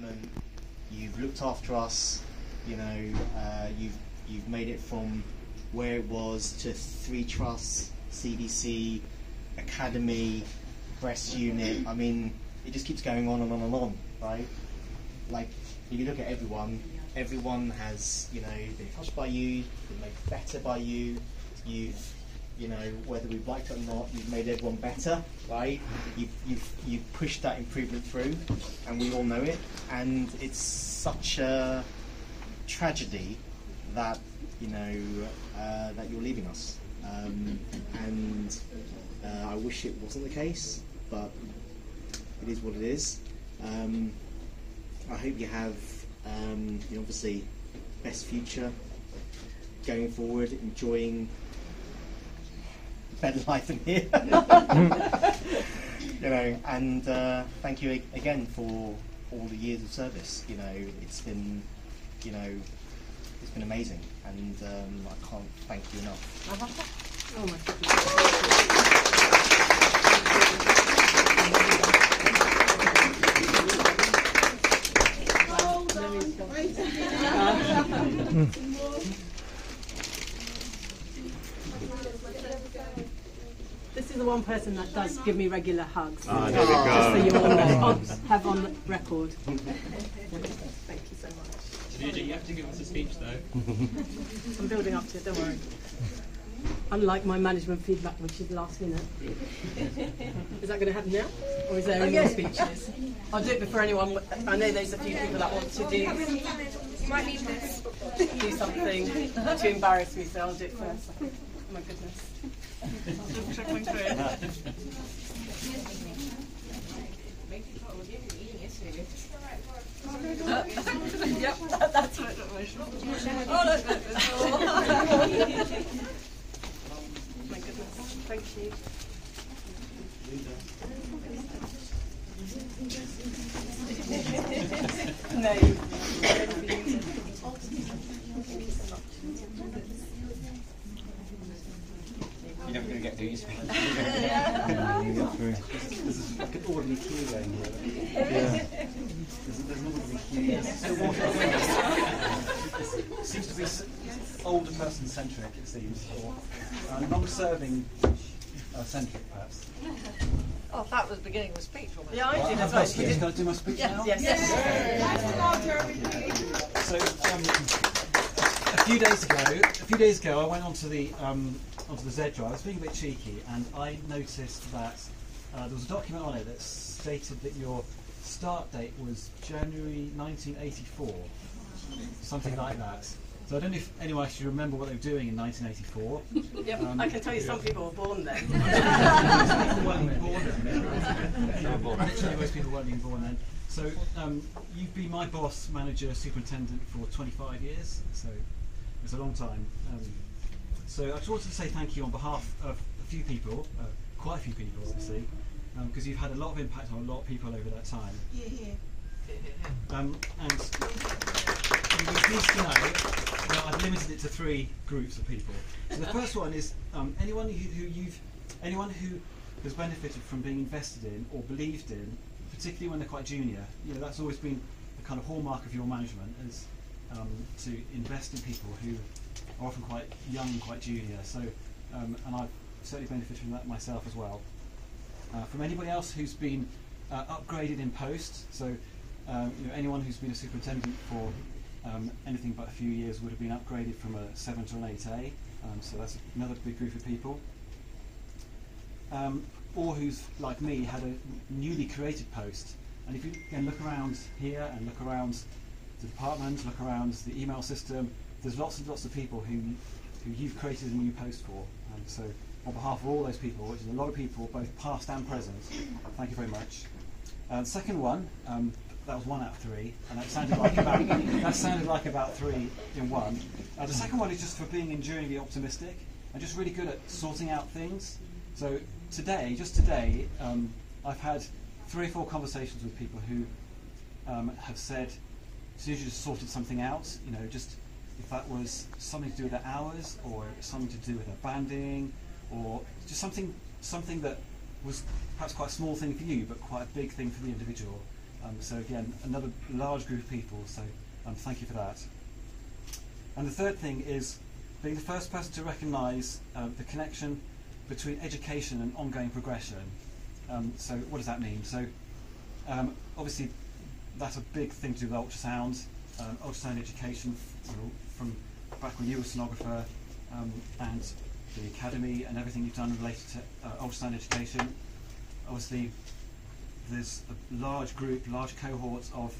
department. You've looked after us. You know, you've made it from where it was to 3 trusts, CDC, academy, breast unit. I mean, it just keeps going on and on and on, right? Like, if you look at everyone has, you know, been touched by you, been made better by you. You've, you know, whether we've liked it or not, you've made everyone better, right? You've pushed that improvement through, and we all know it. And it's such a tragedy that, you know, that you're leaving us. And I wish it wasn't the case, but it is what it is. I hope you have, you know, obviously, best future going forward, enjoying better life than here. You know, and thank you again for all the years of service. You know, it's been, you know, it's been amazing, and I can't thank you enough. Oh my goodness. This is the one person that does give me regular hugs. There we go. Just so you all know. Have on the record. Thank you so much. Tanuja, you have to give us a speech though. I'm building up to it, don't worry. Unlike my management feedback, which is last minute. Is that going to happen now? Or is there any more speeches? I'll do it before anyone. I know there's a few people that want to do something to embarrass me, so I'll do it first. Oh my goodness. Just trickling through it. Yep, that's what my goodness, thank you. No. You're never going to get through your speech. This is like an orderly queue going here. Yeah. There's an orderly queue. It seems to be older person centric, it seems, or non-serving centric perhaps. Oh, that was the beginning of the speech. Almost. Yeah, I did as well. Just going to do my speech now? Yes. So, a few days ago, I went onto the Z drive. I was being a bit cheeky, and I noticed that there was a document on it that stated that your start date was January 1984, something like that. So I don't know if anyone actually remember what they were doing in 1984. Yep, I can tell you some people were born then. People weren't even born then. Literally, most people weren't even born then. So you've been my boss, manager, superintendent for 25 years. So it's a long time. So I just wanted to say thank you on behalf of a few people, quite a few people, obviously, because you've had a lot of impact on a lot of people over that time. And you'll be pleased to know that I've limited it to 3 groups of people. So the first one is anyone who has benefited from being invested in or believed in, particularly when they're quite junior. You know, that's always been the kind of hallmark of your management, is to invest in people who are often quite young and quite junior. So, and I've certainly benefited from that myself as well. From anybody else who's been upgraded in post, so you know, anyone who's been a superintendent for anything but a few years would have been upgraded from a 7 to an 8A, so that's another big group of people. Or who's, like me, had a newly created post. And if you again look around here and look around the department, look around the email system, there's lots and lots of people who you've created a new post for. So on behalf of all those people, which is a lot of people, both past and present, thank you very much. The second one, that was 1 out of 3, and that sounded like about 3 in one. The second one is just for being enduringly optimistic and just really good at sorting out things. So today, I've had 3 or 4 conversations with people who have said, Tanuja just sorted something out, you know, just if that was something to do with their hours, or something to do with their banding, or just something that was perhaps quite a small thing for you, but quite a big thing for the individual. So again, another large group of people, so thank you for that. And the third thing is being the first person to recognise the connection between education and ongoing progression. So what does that mean? So obviously that's a big thing to do with ultrasound, ultrasound education from back when you were a sonographer, and the academy and everything you've done related to ultrasound education. Obviously there's a large group, large cohort of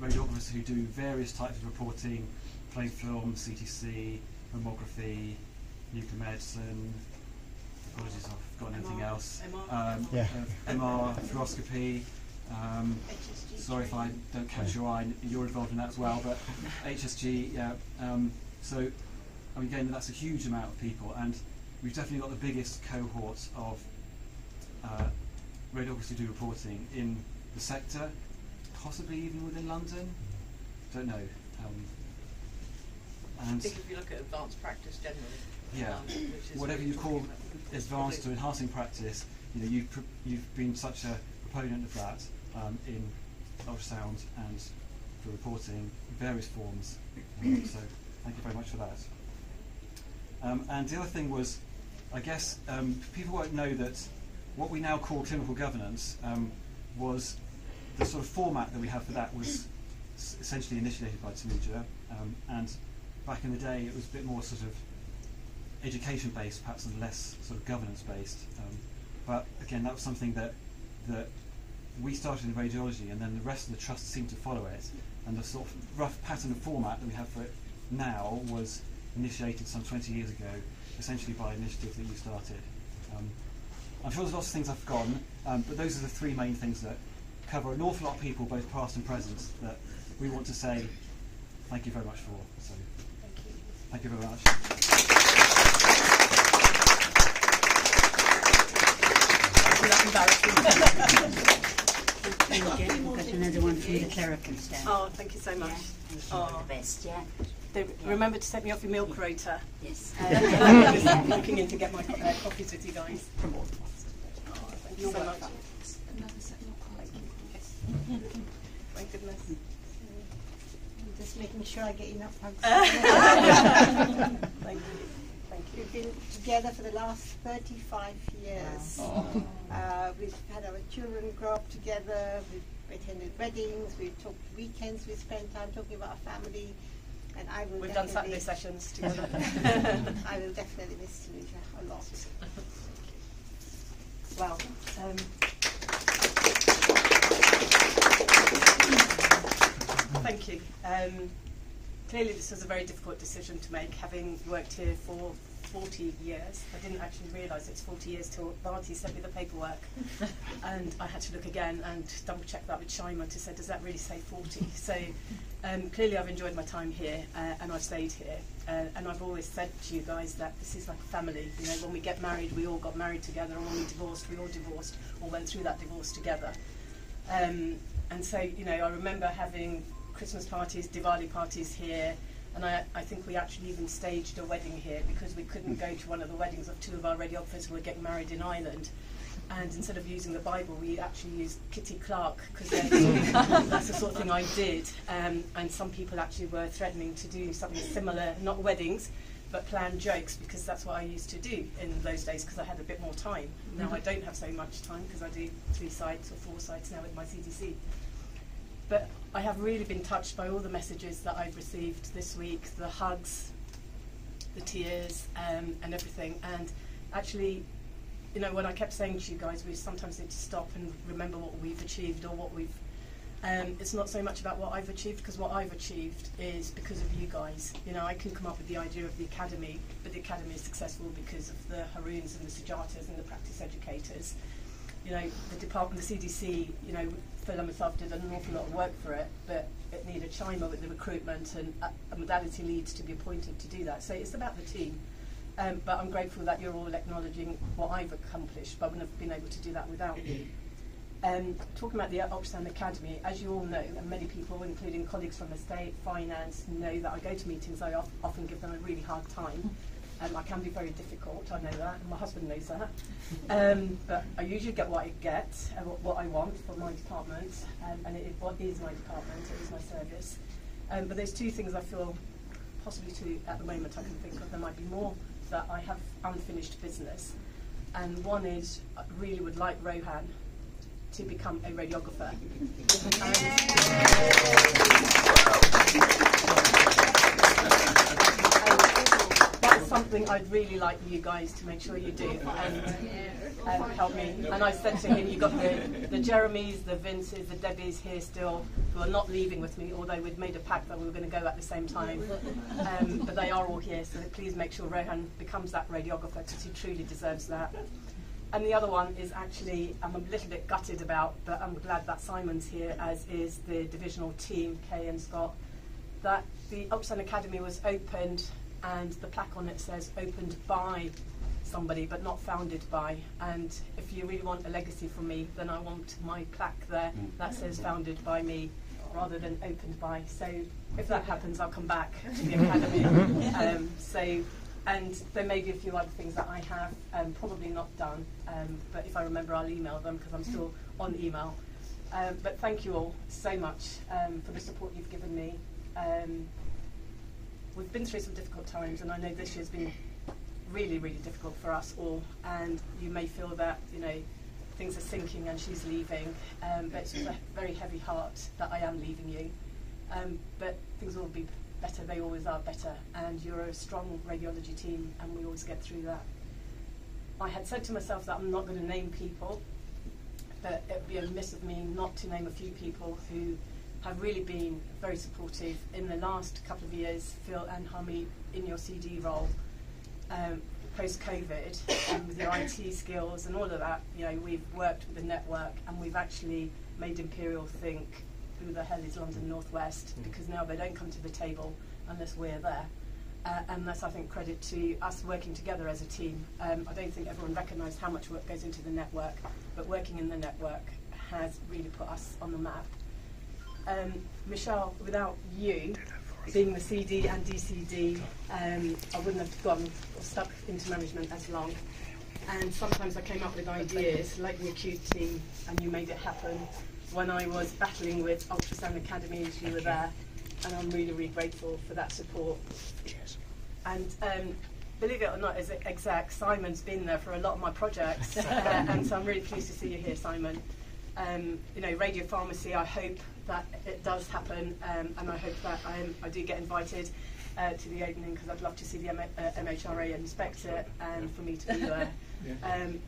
radiographers who do various types of reporting, plain film, CTC, mammography, nuclear medicine, apologies I've forgotten anything else, MR, fluoroscopy, sorry if I don't catch your eye, you're involved in that as well, but HSG, yeah. So I mean, again, that's a huge amount of people, and we've definitely got the biggest cohort of radiographers who do reporting in the sector, possibly even within London. Don't know. I think if you look at advanced practice generally, yeah, whatever you call advanced or enhancing practice, you know, you've been such a proponent of that in ultrasound and for reporting in various forms. So thank you very much for that. And the other thing was, I guess people won't know that what we now call clinical governance was the sort of format that we have for that was essentially initiated by Tanuja, and back in the day it was a bit more sort of education based perhaps and less sort of governance based, but again that was something that we started in radiology, and then the rest of the trust seemed to follow it, and the sort of rough pattern of format that we have for it now was initiated some 20 years ago, essentially by initiative that you started. I'm sure there's lots of things I've forgotten, but those are the three main things that cover an awful lot of people, both past and present, that we want to say thank you very much for. So, thank you very much. We've got another one from the clericals down. Oh, thank you so much. Yeah. Oh. The best, yeah. Remember to set me off your milk rota. Yes. I'm looking in to get my coffees with you guys. Oh, thank you so much. Thank you. Thank goodness. Just making sure I get enough hugs. Thank you. Thank you. We've been together for the last 35 years. We've had our children grow up together. We've attended weddings. We've talked weekends. We spent time talking about our family. And I will. We've done Saturday sessions together. I will definitely miss Tanuja a lot. Well, thank you. Clearly this was a very difficult decision to make, having worked here for 40 years. I didn't actually realise it's 40 years till Barty sent me the paperwork. And I had to look again and double check that with Shima to say, does that really say 40? So clearly I've enjoyed my time here and I've stayed here. And I've always said to you guys that this is like a family. You know, when we get married, we all got married together, and when we divorced, we all divorced or went through that divorce together. And so, you know, I remember having Christmas parties, Diwali parties here, and I think we actually even staged a wedding here because we couldn't go to one of the weddings of two of our radiographers who were getting married in Ireland. And instead of using the Bible, we actually used Kitty Clark, because that's the sort of thing I did. And some people actually were threatening to do something similar, not weddings, but plan jokes, because that's what I used to do in those days because I had a bit more time. Now I don't have so much time because I do 3 sites or 4 sites now with my CTC. But I have really been touched by all the messages that I've received this week, the hugs, the tears, and everything. And actually, you know, when I kept saying to you guys, we sometimes need to stop and remember what we've achieved or what we've... it's not so much about what I've achieved, because what I've achieved is because of you guys. You know, I can come up with the idea of the academy, but the academy is successful because of the Haroons and the Sujatas and the practice educators. You know, the department, the CDC, you know, Phil and myself did an awful lot of work for it, but it needed Shima with the recruitment and a modality lead to be appointed to do that. So it's about the team. But I'm grateful that you're all acknowledging what I've accomplished, but I wouldn't have been able to do that without you. Talking about the Ultrasound Academy, as you all know, and many people, including colleagues from estate, finance, know that I go to meetings, I often give them a really hard time. I can be very difficult, I know that, and my husband knows that. But I usually get what I get, what I want for my department, and what is my department, it is my service. But there's two things I feel, possibly two at the moment I can think of, there might be more, that I have unfinished business. And one is, I really would like Rohan to become a radiographer. That's something I'd really like you guys to make sure you do and help me. And I said to him, you've got the Jeremys, the Vinces, the Debbies here still, who are not leaving with me, although we'd made a pact that we were going to go at the same time. But they are all here, so please make sure Rohan becomes that radiographer, because he truly deserves that. And the other one is actually, I'm a little bit gutted about, but I'm glad that Simon's here, as is the divisional team, Kay and Scott, that the Ultrasound Academy was opened and the plaque on it says opened by somebody but not founded by. And if you really want a legacy from me, then I want my plaque there that says founded by me rather than opened by. So if that happens, I'll come back to the Academy. And there may be a few other things that I have probably not done, but if I remember, I'll email them, because I'm still on email. But thank you all so much for the support you've given me. We've been through some difficult times, and I know this year's been really, really difficult for us all. And you may feel that, you know, things are sinking and she's leaving, but it's with a very heavy heart that I am leaving you. But things will be better, they always are better, and you're a strong radiology team, and we always get through that. I had said to myself that I'm not going to name people, but it would be a miss of me not to name a few people who have really been very supportive in the last couple of years. Phil and Hami, in your CD role, post-COVID, with your IT skills and all of that, you know, we've worked with the network, and we've actually made Imperial think, who the hell is London North West, because now they don't come to the table unless we're there. And that's, I think, credit to us working together as a team. I don't think everyone recognised how much work goes into the network, but working in the network has really put us on the map. Michelle, without you being the CD and DCD, I wouldn't have gone or stuck into management as long. And sometimes I came up with ideas, like the acute team, and you made it happen. When I was battling with Ultrasound Academies, you were there, and I'm really, really grateful for that support. Cheers. And believe it or not, as exec, Simon's been there for a lot of my projects, and so I'm really pleased to see you here, Simon. You know, radio pharmacy, I hope that it does happen, and I hope that I do get invited to the opening, because I'd love to see the MHRA inspect it, and for me to be there.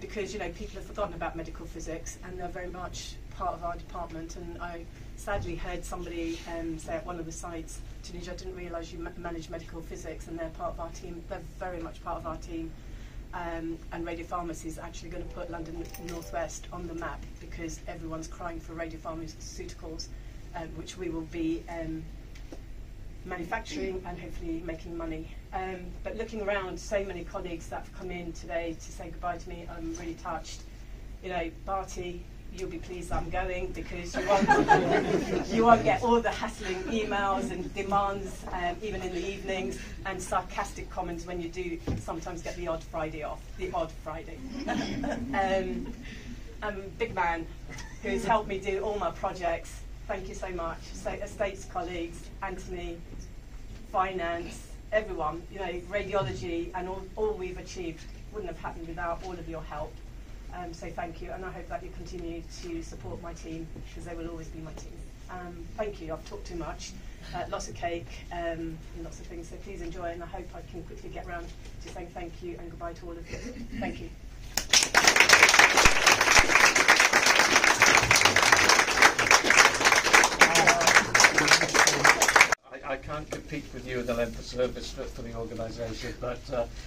Because, you know, people have forgotten about medical physics, and they're very much part of our department. And I sadly heard somebody say at one of the sites, Tanuja, I didn't realise you manage medical physics, and they're part of our team. They're very much part of our team. And radiopharmacy is actually going to put London North West on the map, because everyone's crying for radiopharmaceuticals, which we will be manufacturing and hopefully making money. But looking around, so many colleagues that have come in today to say goodbye to me, I'm really touched. You know, Barty, you'll be pleased I'm going, because you won't get all the hassling emails and demands, even in the evenings, and sarcastic comments when you do sometimes get the odd Friday off, the odd Friday. Big man, who's helped me do all my projects, thank you so much. So estates colleagues, Anthony, finance, everyone, you know, radiology, and all we've achieved wouldn't have happened without all of your help. So thank you, and I hope that you continue to support my team, because they will always be my team. Thank you, I've talked too much. Lots of cake, and lots of things, so please enjoy, and I hope I can quickly get round to saying thank you and goodbye to all of you. Thank you. I can't compete with you in the length of service for the organisation, but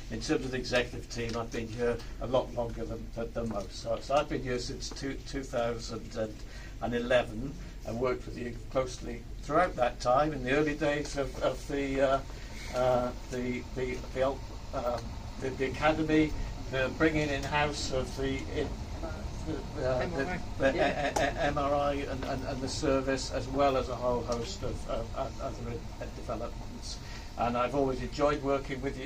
in terms of the executive team, I've been here a lot longer than most. So I've been here since 2011 and worked with you closely throughout that time, in the early days of the academy, the bringing in-house of the MRI and the service, as well as a whole host of other developments. and I've always enjoyed working with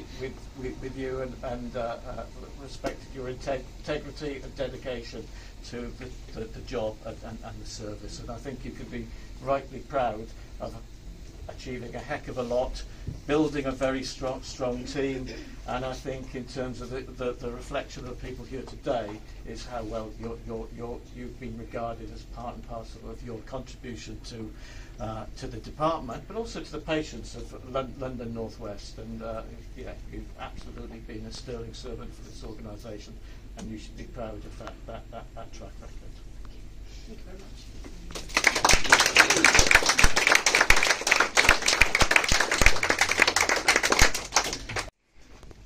you and respected your integrity and dedication to the job and the service. And I think you can be rightly proud of achieving a heck of a lot, building a very strong team, and I think in terms of the reflection of the people here today is how well you've been regarded as part and parcel of your contribution to the department, but also to the patients of London North West. And you've absolutely been a sterling servant for this organisation, and you should be proud of that track record. Thank you very much.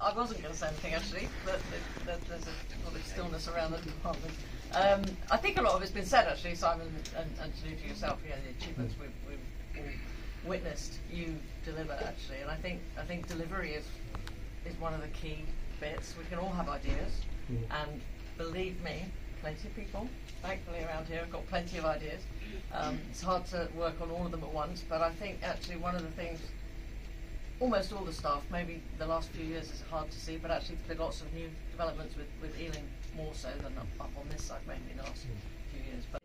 I wasn't going to say anything actually, but there's a lot of stillness around the department. I think a lot of it's been said actually, Simon, and to yourself, the achievements we've all witnessed you deliver actually, and I think delivery is one of the key bits. We can all have ideas, and believe me, plenty of people, thankfully around here, have got plenty of ideas. It's hard to work on all of them at once, but I think actually one of the things almost all the staff, maybe the last few years is hard to see, but actually there's been lots of new developments with Ealing more so than up on this side maybe in the last few years. But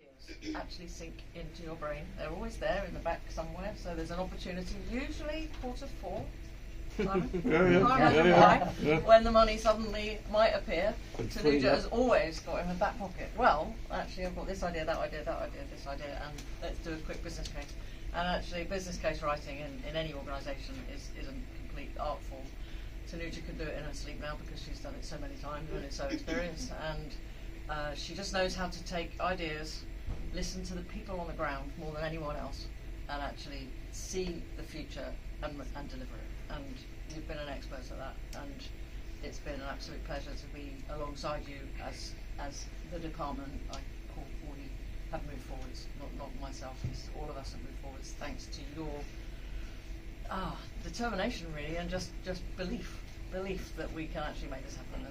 actually sink into your brain. They're always there in the back somewhere, so there's an opportunity, usually 4:45, when the money suddenly might appear. Tanuja has always got in her back pocket, well, actually I've got this idea, that idea, this idea, and let's do a quick business case. And actually, business case writing in any organisation is a complete art form. Tanuja can do it in her sleep now because she's done it so many times and is so experienced. And she just knows how to take ideas, listen to the people on the ground more than anyone else, and actually see the future and deliver it. And you've been an expert at that. And it's been an absolute pleasure to be alongside you as the department. We have moved forwards, not myself, it's all of us have moved forwards thanks to your determination really, and just belief that we can actually make this happen,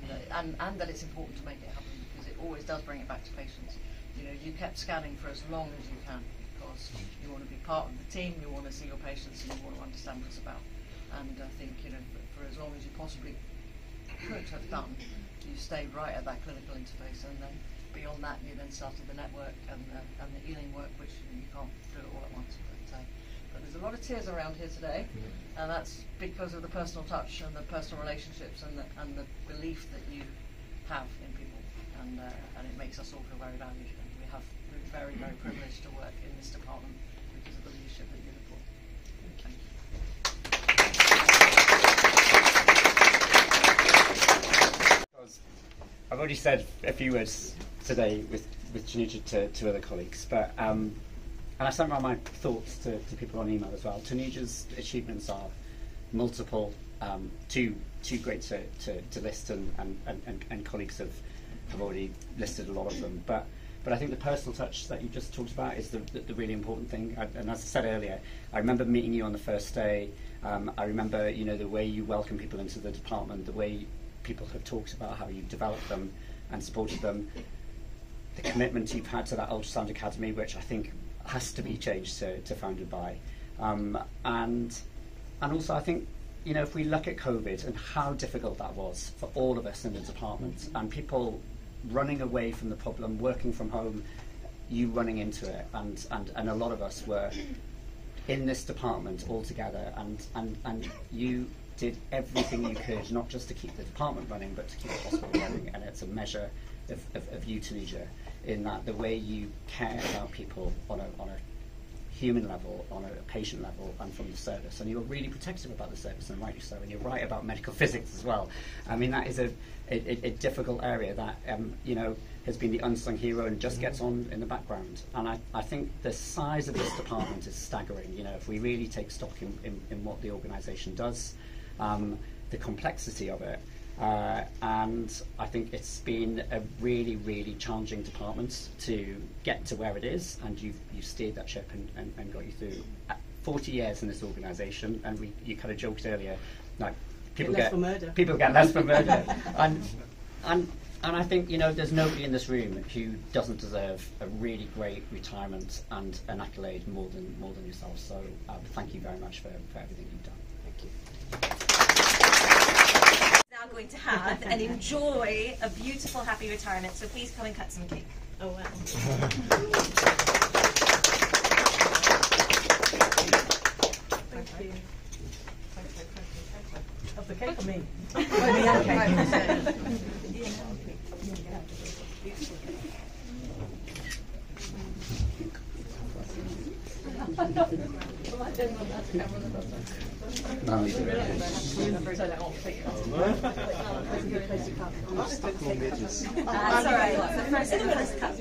and that it's important to make it happen because it always does bring it back to patients. You kept scanning for as long as you can because you want to be part of the team, you want to see your patients, and you want to understand what it's about. And I think for as long as you possibly could have done, you stayed right at that clinical interface, and then beyond that, you then started the network and the Ealing work, which you can't do it all at once. But there's a lot of tears around here today, and that's because of the personal touch and the personal relationships and the belief that you have in people, and it makes us all feel very valued. And we're very, very privileged to work in this department because of the leadership that you have brought. Thank you. I've already said a few words today with Tanuja to other colleagues, but and I sent around my thoughts to people on email as well. Tanuja's achievements are multiple, too great to list, and colleagues have already listed a lot of them. But I think the personal touch that you just talked about is the really important thing. And as I said earlier, I remember meeting you on the first day. I remember the way you welcome people into the department, the way people have talked about how you've developed them and supported them, the commitment you've had to that ultrasound academy, which I think has to be changed to founded by, and also I think if we look at COVID and how difficult that was for all of us in the department, and people running away from the problem, working from home, you running into it, and a lot of us were in this department all together, and you did everything you could, not just to keep the department running, but to keep the hospital running. And it's a measure of you, Tanuja, in that the way you care about people on a human level, on a patient level, and from the service. And you're really protective about the service, and rightly so. And you're right about medical physics as well. I mean, that is a difficult area that has been the unsung hero and just gets on in the background. And I think the size of this department is staggering. If we really take stock in what the organisation does, the complexity of it, and I think it's been a really, really challenging department to get to where it is, and you've steered that ship and got you through 40 years in this organisation. And you kind of joked earlier, like people get less for murder, and I think there's nobody in this room who doesn't deserve a really great retirement and an accolade more than yourself. So thank you very much for everything you've done. Thank you. Now going to have and enjoy a beautiful, happy retirement. So please come and cut some cake. Oh wow. Thank you. Of the cake or me? Me and cake. No, you do it. I'm stuck on edges. That's all right. So first, let's cut.